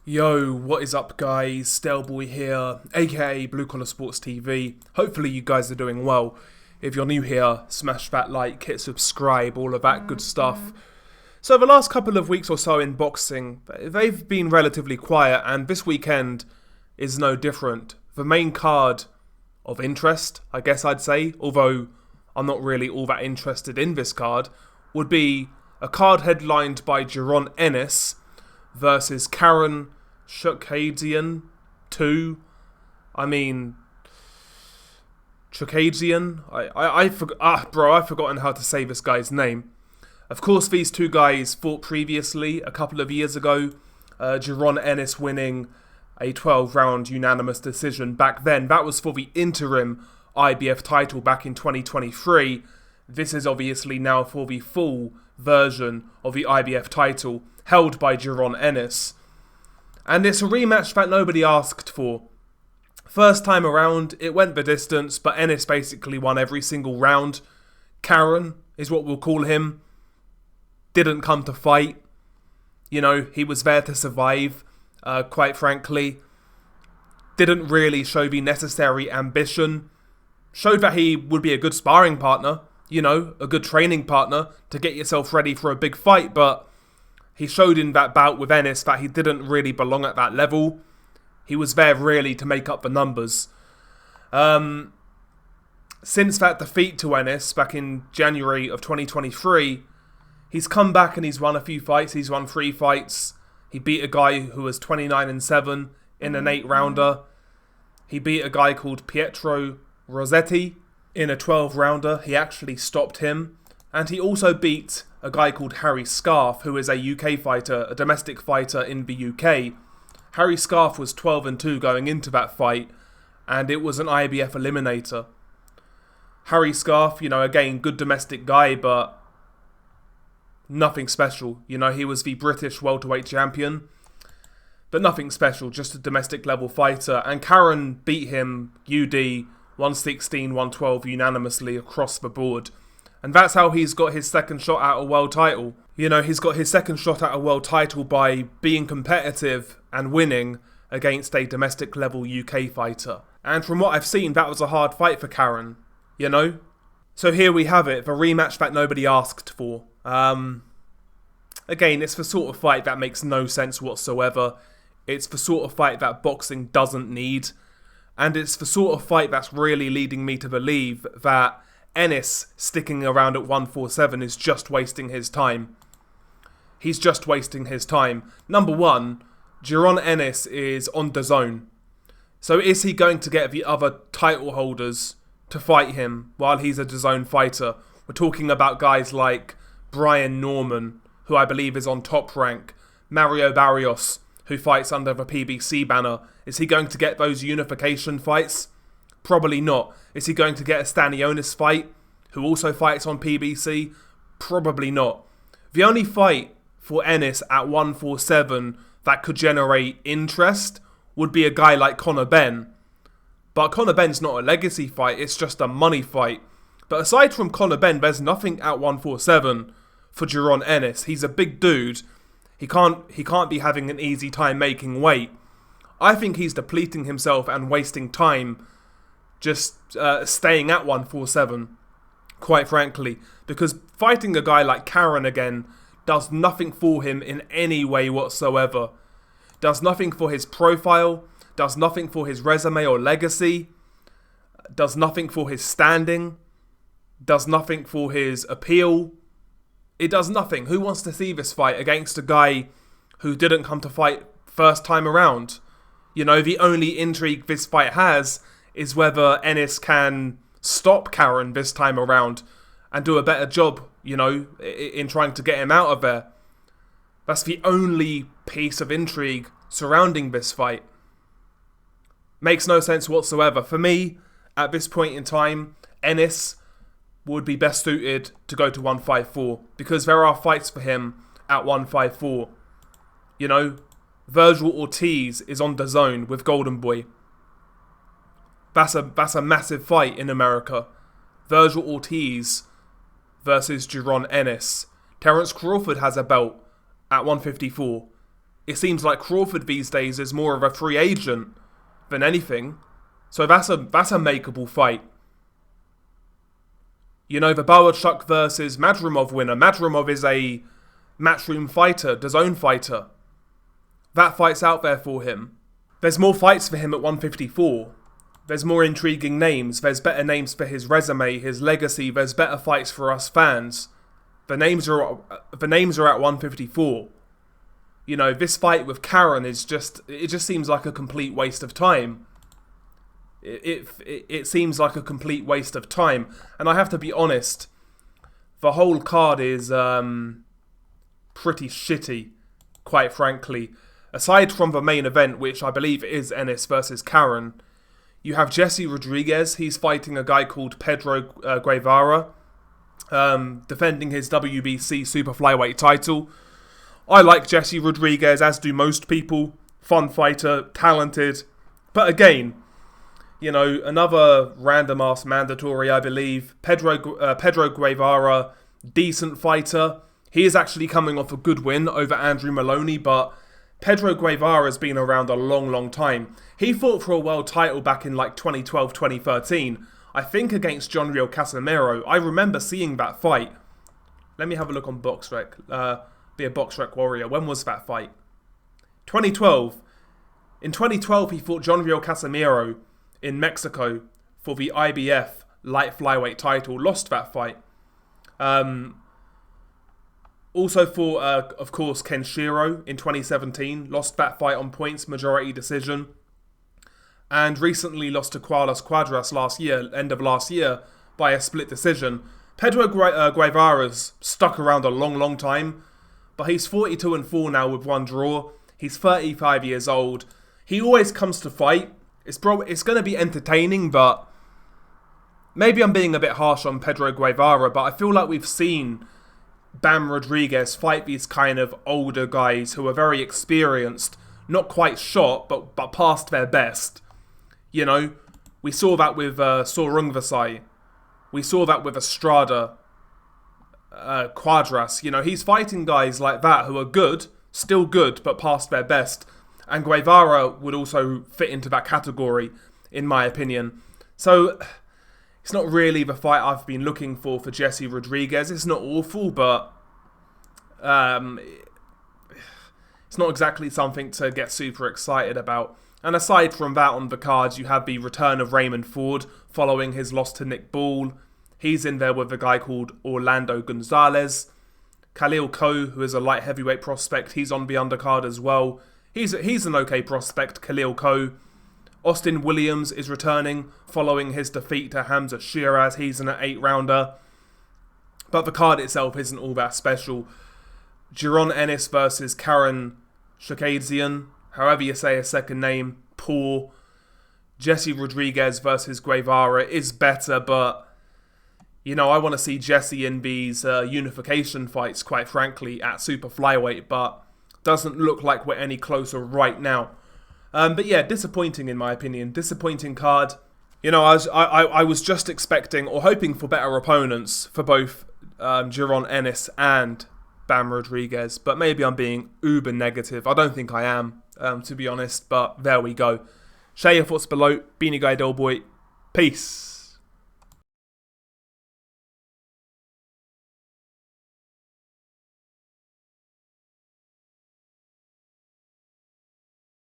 Yo, what is up guys, Stelboy here, aka Blue Collar Sports TV. Hopefully you guys are doing well. If you're new here, smash that like, hit subscribe, all of that good stuff. So the last couple of weeks or so in boxing, they've been relatively quiet, and this weekend is no different. The main card of interest, I guess I'd say, although I'm not really all that interested in this card, would be a card headlined by Jaron Ennis versus Chukhadzhian 2. Chukhadzhian. I've forgotten how to say this guy's name. Of course, these two guys fought previously a couple of years ago. Jaron Ennis winning a 12-round unanimous decision back then. That was for the interim IBF title back in 2023. This is obviously now for the full version of the IBF title held by Jaron Ennis. And it's a rematch that nobody asked for. First time around, it went the distance, but Ennis basically won every single round. Karen is what we'll call him. Didn't come to fight. You know, he was there to survive, quite frankly. Didn't really show the necessary ambition. Showed that he would be a good sparring partner, you know, a good training partner to get yourself ready for a big fight, but he showed in that bout with Ennis that he didn't really belong at that level. He was there really to make up the numbers. Since that defeat to Ennis back in January of 2023, he's come back and he's won a few fights. He's won 3 fights. He beat a guy who was 29-7 in an 8-rounder. He beat a guy called Pietro Rossetti in a 12-rounder. He actually stopped him. And he also beat a guy called Harry Scarf, who is a UK fighter, a domestic fighter in the UK. Harry Scarf was 12-2 going into that fight, and it was an IBF eliminator. Harry Scarf, you know, again, good domestic guy, but nothing special. You know, he was the British welterweight champion, but nothing special, just a domestic level fighter. And Karen beat him UD 116-112 unanimously across the board. And that's how he's got his second shot at a world title. You know, he's got his second shot at a world title by being competitive and winning against a domestic level UK fighter. And from what I've seen, that was a hard fight for Karen, you know? So here we have it, the rematch that nobody asked for. Again, it's the sort of fight that makes no sense whatsoever. It's the sort of fight that boxing doesn't need. And it's the sort of fight that's really leading me to believe that Ennis sticking around at 147 is just wasting his time. He's just wasting his time. Number one, Jaron Ennis is on DAZN. So is he going to get the other title holders to fight him while he's a DAZN fighter? We're talking about guys like Brian Norman, who I believe is on Top Rank, Mario Barrios, who fights under the PBC banner. Is he going to get those unification fights? Probably not. Is he going to get a Stanionis fight, who also fights on PBC? Probably not. The only fight for Ennis at 147 that could generate interest would be a guy like Conor Benn. But Conor Benn's not a legacy fight, it's just a money fight. But aside from Conor Benn, there's nothing at 147 for Jaron Ennis. He's a big dude. He can't be having an easy time making weight. I think he's depleting himself and wasting time just staying at 147, quite frankly. Because fighting a guy like Karen again does nothing for him in any way whatsoever. Does nothing for his profile, does nothing for his resume or legacy, does nothing for his standing, does nothing for his appeal. It does nothing. Who wants to see this fight against a guy who didn't come to fight first time around? You know, the only intrigue this fight has is whether Ennis can stop Karen this time around and do a better job, you know, in trying to get him out of there. That's the only piece of intrigue surrounding this fight. Makes no sense whatsoever. For me, at this point in time, Ennis would be best suited to go to 154 because there are fights for him at 154. You know, Virgil Ortiz is on DAZN with Golden Boy. That's a massive fight in America. Virgil Ortiz versus Jaron Ennis. Terence Crawford has a belt at 154. it seems like Crawford these days is more of a free agent than anything. So that's a makeable fight. You know, the Boachuk versus Madrimov winner. Madrimov is a Matchroom fighter, DAZN fighter. That fight's out there for him. There's more fights for him at 154. There's more intriguing names. There's better names for his resume, his legacy. There's better fights for us fans. The names are at 154. You know, this fight with Karen it just seems like a complete waste of time. It seems like a complete waste of time. And I have to be honest, the whole card is pretty shitty, quite frankly. Aside from the main event, which I believe is Ennis versus Karen, you have Jesse Rodriguez. He's fighting a guy called Pedro Guevara, defending his WBC super flyweight title. I like Jesse Rodriguez, as do most people. Fun fighter, talented. But again, you know, another random ass mandatory, I believe. Pedro Guevara, decent fighter. He is actually coming off a good win over Andrew Maloney, but Pedro Guevara has been around a long, long time. He fought for a world title back in like 2012, 2013. I think against John Rio Casimiro. I remember seeing that fight. Let me have a look on BoxRec. Be a BoxRec warrior. When was that fight? 2012. In 2012, he fought John Rio Casimiro in Mexico for the IBF light flyweight title. Lost that fight. Also fought, of course, Kenshiro in 2017. Lost that fight on points, majority decision. And recently lost to Carlos Cuadras end of last year, by a split decision. Pedro Guevara's stuck around a long, long time. But he's 42-4 now with one draw. He's 35 years old. He always comes to fight. It's going to be entertaining, but maybe I'm being a bit harsh on Pedro Guevara, but I feel like we've seen Bam Rodriguez fight these kind of older guys who are very experienced, not quite shot, but past their best. You know, we saw that with Sorungvasai. We saw that with Estrada, Cuadras. You know, he's fighting guys like that who are good, still good, but past their best. And Guevara would also fit into that category, in my opinion. So it's not really the fight I've been looking for Jesse Rodriguez. It's not awful, but it's not exactly something to get super excited about. And aside from that on the cards, you have the return of Raymond Ford following his loss to Nick Ball. He's in there with a guy called Orlando Gonzalez. Khalil Ko, who is a light heavyweight prospect, he's on the undercard as well. He's an okay prospect, Khalil Ko. Austin Williams is returning following his defeat to Hamza Shiraz. He's in an 8-rounder. But the card itself isn't all that special. Jaron Ennis versus Jaron Chukhadzhian, however you say his second name, poor. Jesse Rodriguez versus Guevara is better, but you know, I want to see Jesse in these unification fights, quite frankly, at super flyweight, but doesn't look like we're any closer right now. But yeah, disappointing in my opinion. Disappointing card. You know, I was just expecting or hoping for better opponents for both Jaron Ennis and Bam Rodriguez, but maybe I'm being uber negative. I don't think I am, to be honest, but there we go. Share your thoughts below. Beanie Guy Doughboy. Peace.